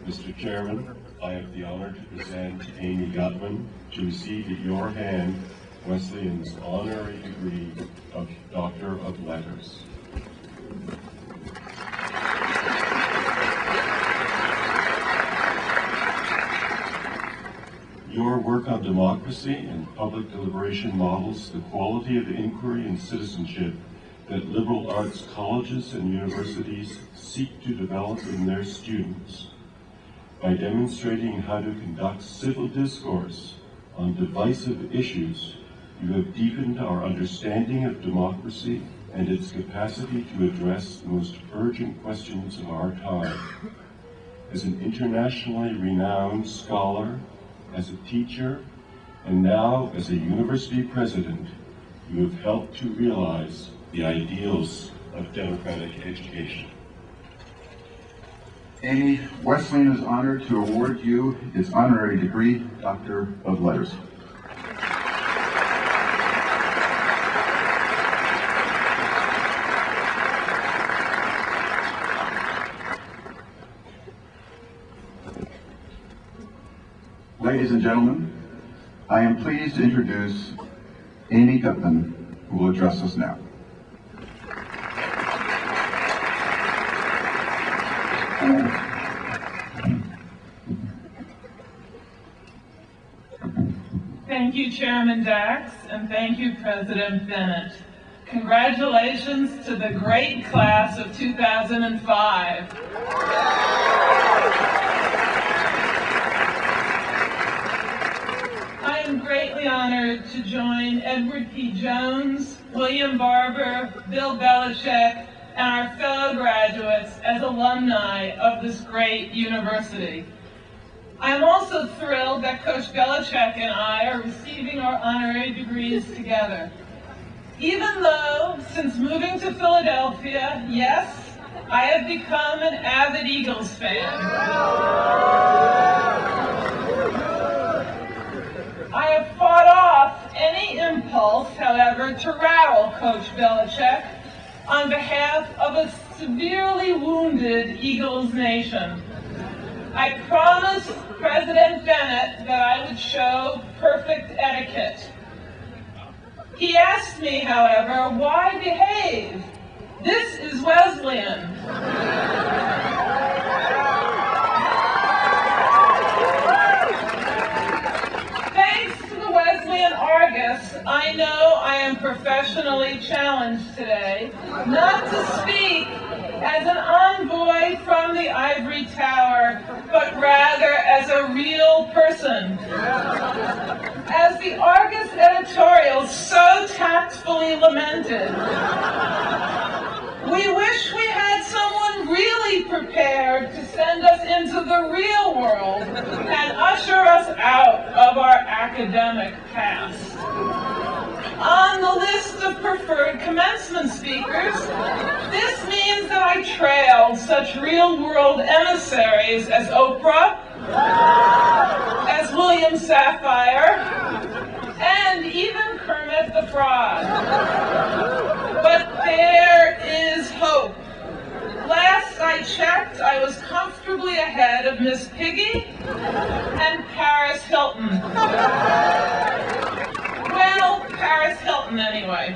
Mr. Chairman, I have the honor to present Amy Gutmann to receive at your hand Wesleyan's honorary degree of Doctor of Letters. Your work on democracy and public deliberation models the quality of inquiry and citizenship that liberal arts colleges and universities seek to develop in their students. By demonstrating how to conduct civil discourse on divisive issues, you have deepened our understanding of democracy and its capacity to address the most urgent questions of our time. As an internationally renowned scholar, as a teacher, and now as a university president, you have helped to realize the ideals of democratic education. Amy, Wesleyan is honored to award you its honorary degree, Doctor of Letters. Ladies and gentlemen, I am pleased to introduce Amy Gutmann, who will address us now. Thank you, Chairman Dax, and thank you, President Bennett. Congratulations to the great class of 2005. I am greatly honored to join Edward P. Jones, William Barber, Bill Belichick, and our fellow graduates as alumni of this great university. I am also thrilled that Coach Belichick and I are receiving our honorary degrees together. Even though, since moving to Philadelphia, yes, I have become an avid Eagles fan. I have fought off any impulse, however, to rattle Coach Belichick on behalf of a severely wounded Eagles nation. I promised President Bennett that I would show perfect etiquette. He asked me, however, why behave? This is Wesleyan. Thanks to the Wesleyan Argus, I know I am professionally challenged today, not to speak as an envoy from the ivory tower, but rather as a real person. As the Argus editorial so tactfully lamented, we wish we had someone really prepared to send us into the real world and usher us out of our academic past. On the list of preferred commencement speakers, this means that I trailed such real-world emissaries as Oprah, as William Sapphire, and even Kermit the Frog. But there is hope. Last I checked, I was comfortably ahead of Miss Piggy and Paris Hilton. Well, Paris Hilton anyway.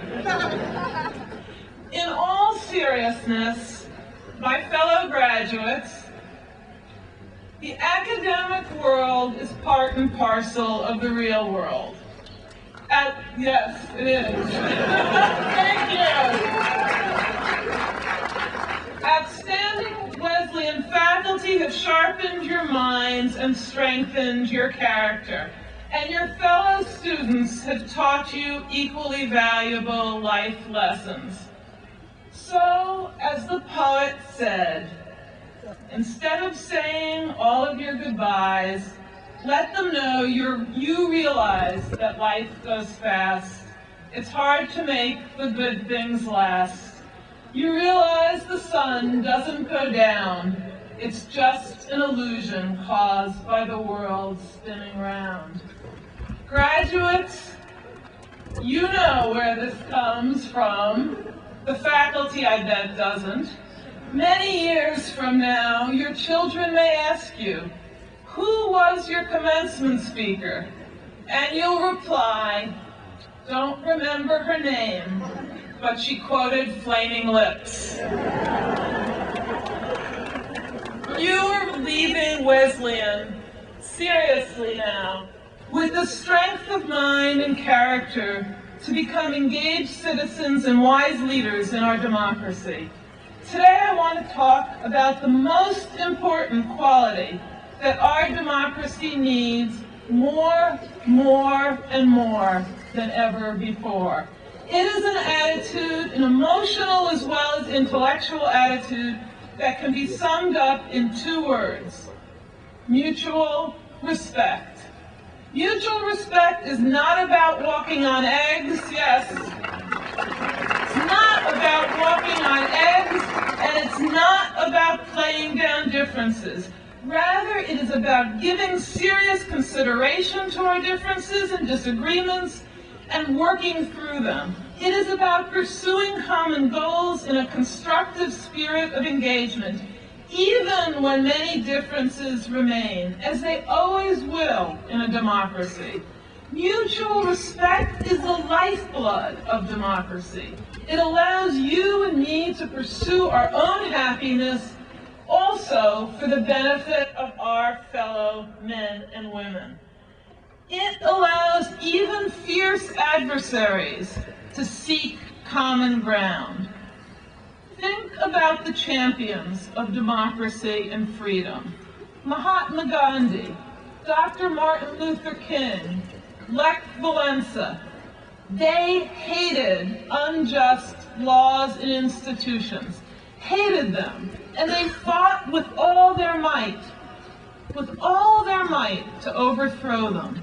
In all seriousness, my fellow graduates, the academic world is part and parcel of the real world. Yes, it is. Thank you. Outstanding Wesleyan faculty have sharpened your minds and strengthened your character. And your fellow students have taught you equally valuable life lessons. So, as the poet said, instead of saying all of your goodbyes, let them know you realize that life goes fast. It's hard to make the good things last. You realize the sun doesn't go down. It's just an illusion caused by the world spinning round. Graduates, you know where this comes from. The faculty, I bet, doesn't. Many years from now, your children may ask you, who was your commencement speaker? And you'll reply, don't remember her name, but she quoted Flaming Lips. You are leaving Wesleyan, seriously now, with the strength of mind and character to become engaged citizens and wise leaders in our democracy. Today I want to talk about the most important quality that our democracy needs more, and more than ever before. It is an attitude, an emotional as well as intellectual attitude, that can be summed up in 2 words: mutual respect. Mutual respect is not about walking on eggs, yes. It's not about walking on eggs, and it's not about playing down differences. Rather, it is about giving serious consideration to our differences and disagreements and working through them. It is about pursuing common goals in a constructive spirit of engagement, even when many differences remain, as they always will in a democracy. Mutual respect is the lifeblood of democracy. It allows you and me to pursue our own happiness, also for the benefit of our fellow men and women. It allows even fierce adversaries to seek common ground. Think about the champions of democracy and freedom: Mahatma Gandhi, Dr. Martin Luther King, Lech Walesa. They hated unjust laws and institutions, hated them, and they fought with all their might to overthrow them.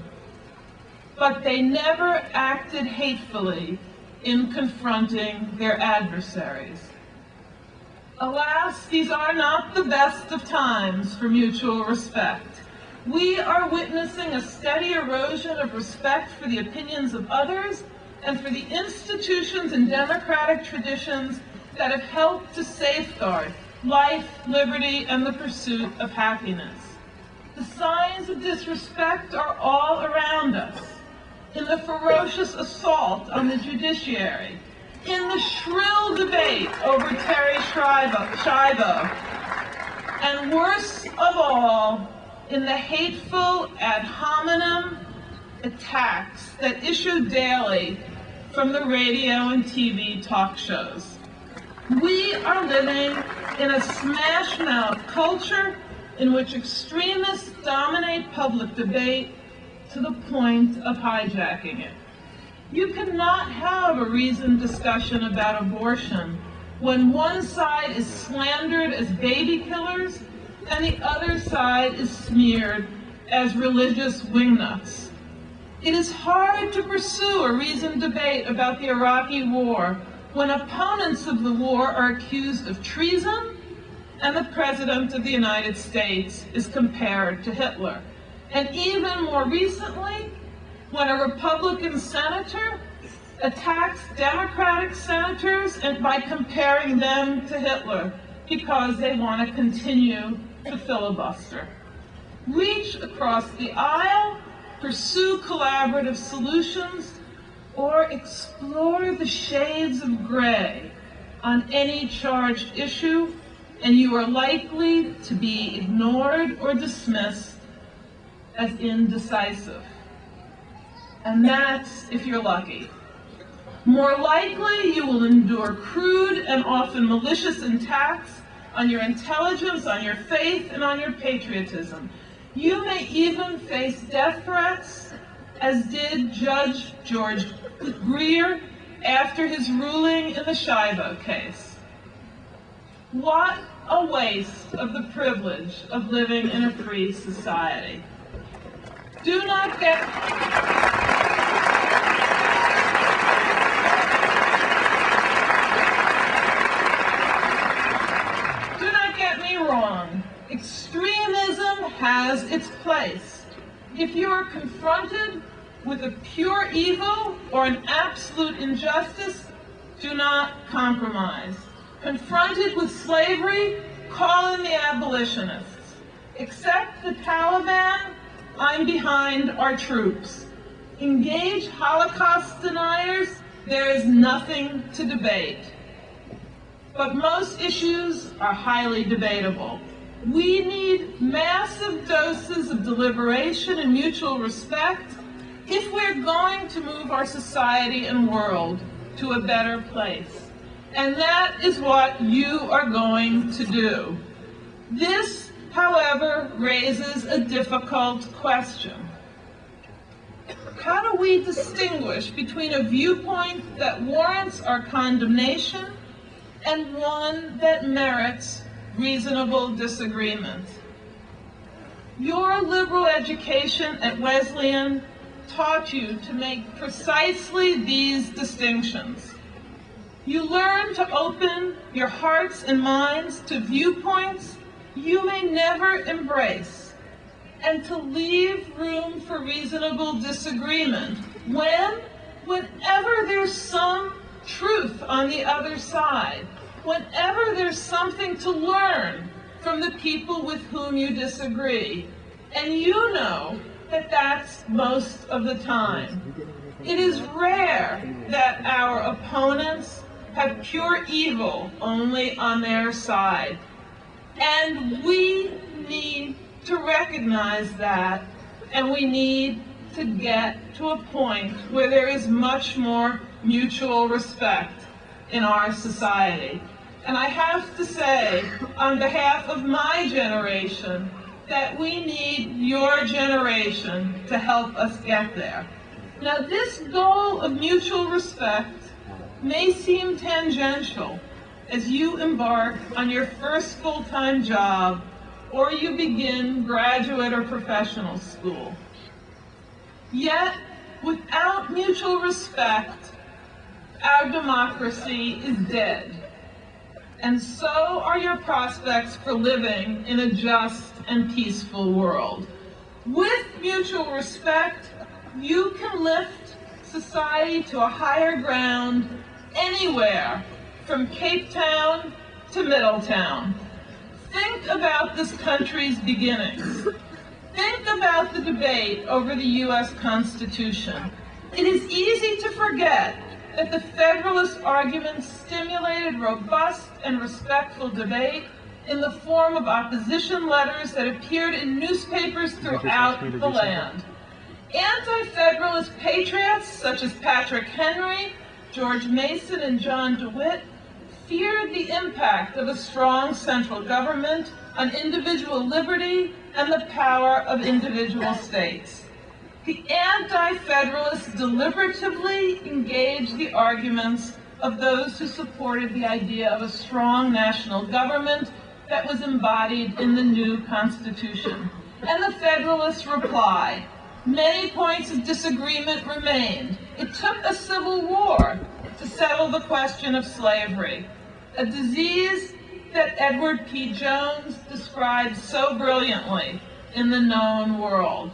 But they never acted hatefully in confronting their adversaries. Alas, these are not the best of times for mutual respect. We are witnessing a steady erosion of respect for the opinions of others and for the institutions and democratic traditions that have helped to safeguard life, liberty, and the pursuit of happiness. The signs of disrespect are all around us: in the ferocious assault on the judiciary, in the shrill debate over Terry Schiavo, and worst of all, in the hateful ad hominem attacks that issue daily from the radio and TV talk shows. We are living in a smash-mouth culture in which extremists dominate public debate to the point of hijacking it. You cannot have a reasoned discussion about abortion when one side is slandered as baby killers and the other side is smeared as religious wingnuts. It is hard to pursue a reasoned debate about the Iraqi war when opponents of the war are accused of treason and the President of the United States is compared to Hitler. And even more recently, when a Republican senator attacks Democratic senators and by comparing them to Hitler because they want to continue to filibuster. Reach across the aisle, pursue collaborative solutions, or explore the shades of gray on any charged issue, and you are likely to be ignored or dismissed as indecisive. And that's if you're lucky. More likely, you will endure crude and often malicious attacks on your intelligence, on your faith, and on your patriotism. You may even face death threats, as did Judge George Greer after his ruling in the Schiavo case. What a waste of the privilege of living in a free society. Do not get me wrong. Extremism has its place. If you are confronted with a pure evil or an absolute injustice, do not compromise. Confronted with slavery, call in the abolitionists. Accept the Taliban, I'm behind our troops. Engage Holocaust deniers, there is nothing to debate. But most issues are highly debatable. We need massive doses of deliberation and mutual respect if we're going to move our society and world to a better place. And that is what you are going to do. This, however, raises a difficult question. How do we distinguish between a viewpoint that warrants our condemnation and one that merits reasonable disagreement? Your liberal education at Wesleyan taught you to make precisely these distinctions. You learned to open your hearts and minds to viewpoints you may never embrace, and to leave room for reasonable disagreement whenever there's some truth on the other side, whenever there's something to learn from the people with whom you disagree. And you know that that's most of the time. It is rare that our opponents have pure evil only on their side. And we need to recognize that, and we need to get to a point where there is much more mutual respect in our society. And I have to say, on behalf of my generation, that we need your generation to help us get there. Now, this goal of mutual respect may seem tangential as you embark on your first full-time job or you begin graduate or professional school. Yet, without mutual respect, our democracy is dead. And so are your prospects for living in a just and peaceful world. With mutual respect, you can lift society to a higher ground anywhere, from Cape Town to Middletown. Think about this country's beginnings. Think about the debate over the U.S. Constitution. It is easy to forget that the Federalist argument stimulated robust and respectful debate in the form of opposition letters that appeared in newspapers throughout the land. Anti-Federalist patriots such as Patrick Henry, George Mason, and John DeWitt feared the impact of a strong central government on individual liberty and the power of individual states. The anti-Federalists deliberatively engaged the arguments of those who supported the idea of a strong national government that was embodied in the new Constitution. And the Federalists replied. Many points of disagreement remained. It took a civil war to settle the question of slavery, a disease that Edward P. Jones described so brilliantly in The Known World.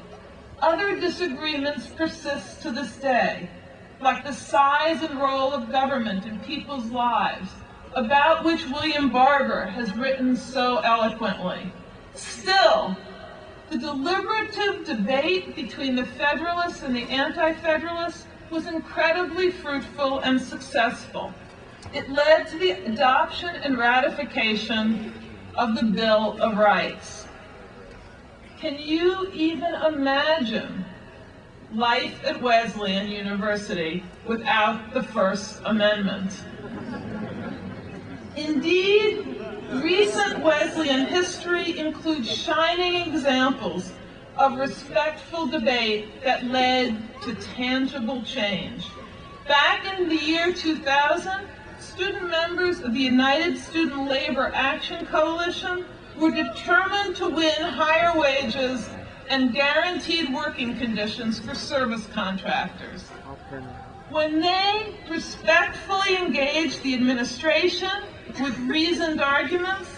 Other disagreements persist to this day, like the size and role of government in people's lives, about which William Barber has written so eloquently. Still, the deliberative debate between the Federalists and the Anti-Federalists was incredibly fruitful and successful. It led to the adoption and ratification of the Bill of Rights. Can you even imagine life at Wesleyan University without the First Amendment? Indeed, recent Wesleyan history includes shining examples of respectful debate that led to tangible change. Back in the year 2000, student members of the United Student Labor Action Coalition were determined to win higher wages and guaranteed working conditions for service contractors. When they respectfully engaged the administration with reasoned arguments,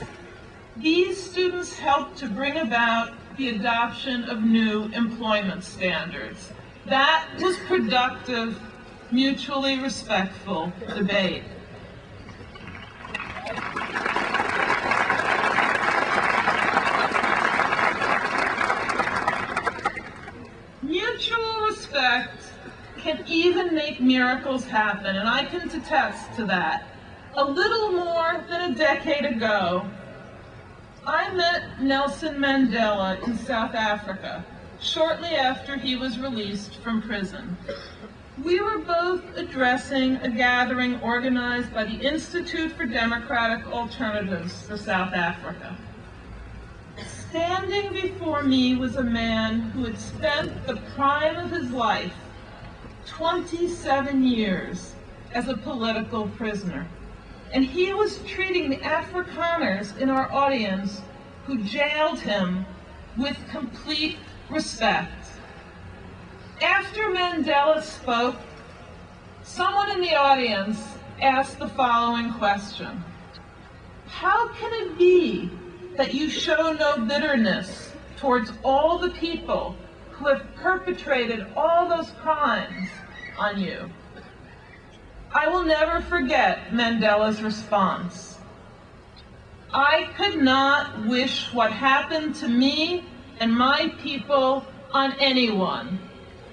these students helped to bring about the adoption of new employment standards. That was productive, mutually respectful debate. can even make miracles happen, and I can attest to that. A little more than a decade ago, I met Nelson Mandela in South Africa, shortly after he was released from prison. We were both addressing a gathering organized by the Institute for Democratic Alternatives for South Africa. Standing before me was a man who had spent the prime of his life, 27 years, as a political prisoner. And he was treating the Afrikaners in our audience who jailed him with complete respect. After Mandela spoke, someone in the audience asked the following question: how can it be that you show no bitterness towards all the people who have perpetrated all those crimes on you? I will never forget Mandela's response. I could not wish what happened to me and my people on anyone,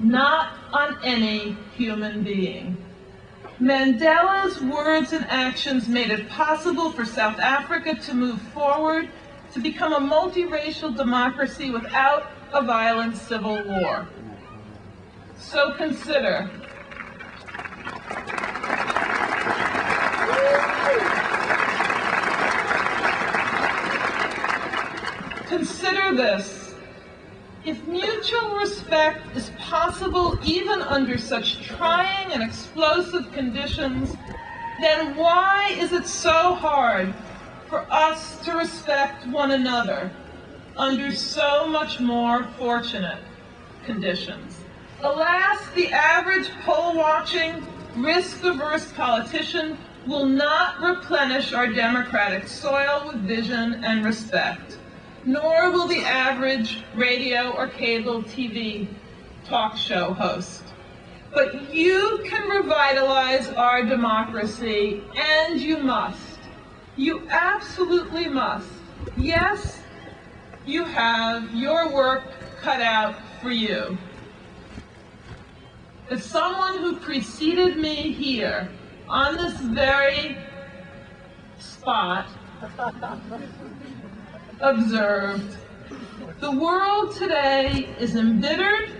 not on any human being. Mandela's words and actions made it possible for South Africa to move forward, to become a multiracial democracy without a violent civil war. So consider, this. If mutual respect is possible even under such trying and explosive conditions, then why is it so hard for us to respect one another under so much more fortunate conditions? Alas, the average poll-watching, risk-averse politician will not replenish our democratic soil with vision and respect, nor will the average radio or cable TV talk show host. But you can revitalize our democracy, and you must. You absolutely must. Yes, you have your work cut out for you. As someone who preceded me here on this very spot observed, the world today is embittered,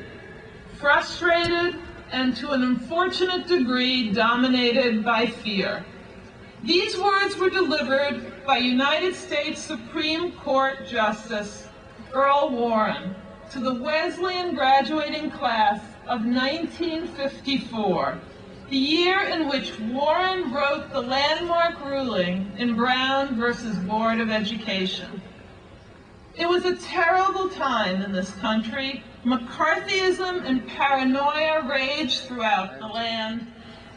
frustrated, and to an unfortunate degree dominated by fear. These words were delivered by United States Supreme Court Justice Earl Warren to the Wesleyan graduating class of 1954, the year in which Warren wrote the landmark ruling in Brown versus Board of Education. It was a terrible time in this country. McCarthyism and paranoia raged throughout the land,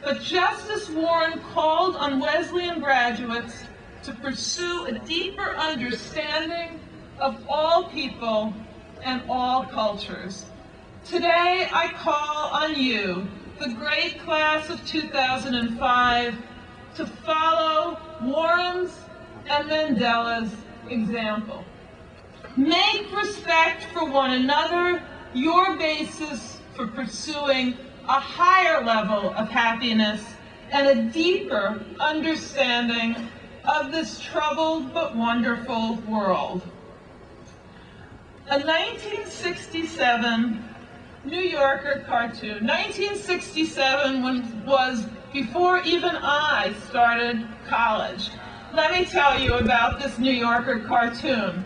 but Justice Warren called on Wesleyan graduates to pursue a deeper understanding of all people and all cultures. Today, I call on you, the great class of 2005, to follow Warren's and Mandela's example. Make respect for one another your basis for pursuing a higher level of happiness and a deeper understanding of this troubled but wonderful world. A 1967 New Yorker cartoon. 1967 was before even I started college. Let me tell you about this New Yorker cartoon.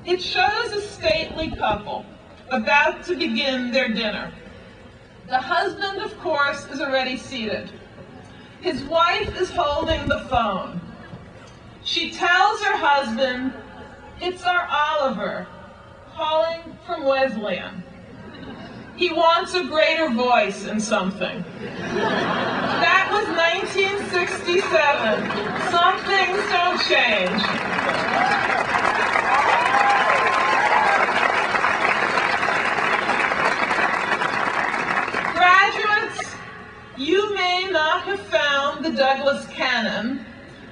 It shows a stately couple about to begin their dinner. The husband, of course, is already seated. His wife is holding the phone. She tells her husband, "It's our Oliver, calling from Wesleyan. He wants a greater voice in something." That was 1967. Some things don't change. Graduates, you may not have found the Douglas Cannon,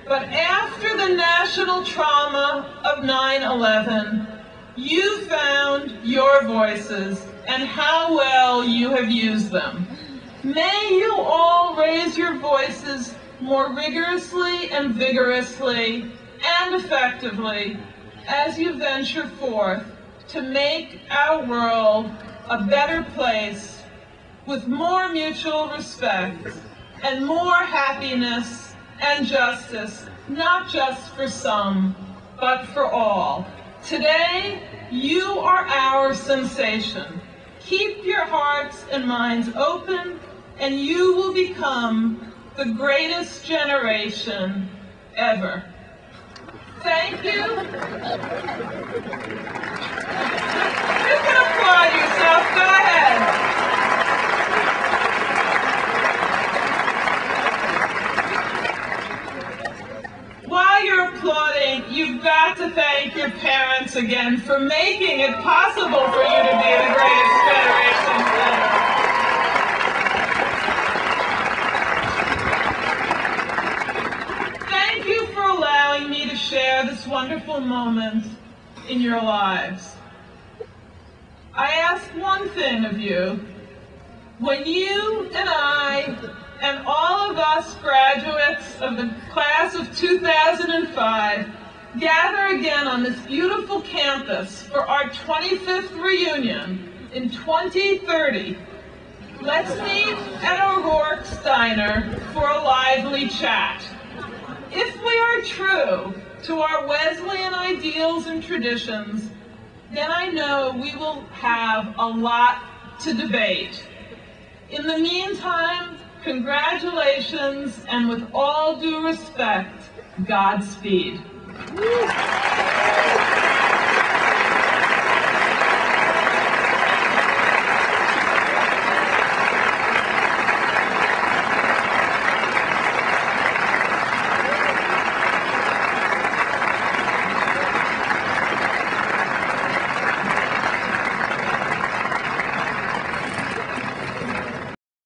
but after the national trauma of 9/11, you found your voices and how well you have used them. May you all raise your voices more rigorously and vigorously and effectively as you venture forth to make our world a better place with more mutual respect and more happiness and justice, not just for some, but for all. Today, you are our sensation. Keep your hearts and minds open, and you will become the greatest generation ever. Thank you. You can applaud yourself. Go ahead. While you're applauding, you've got to thank your parents again for making it possible for you to be the greatest generation ever. Thank you for allowing me to share this wonderful moment in your lives. I ask one thing of you. When you and I and all of us graduates of the class of 2005 gather again on this beautiful campus for our 25th reunion in 2030, let's meet at O'Rourke's Diner for a lively chat. If we are true to our Wesleyan ideals and traditions, then I know we will have a lot to debate. In the meantime, congratulations, and with all due respect, Godspeed.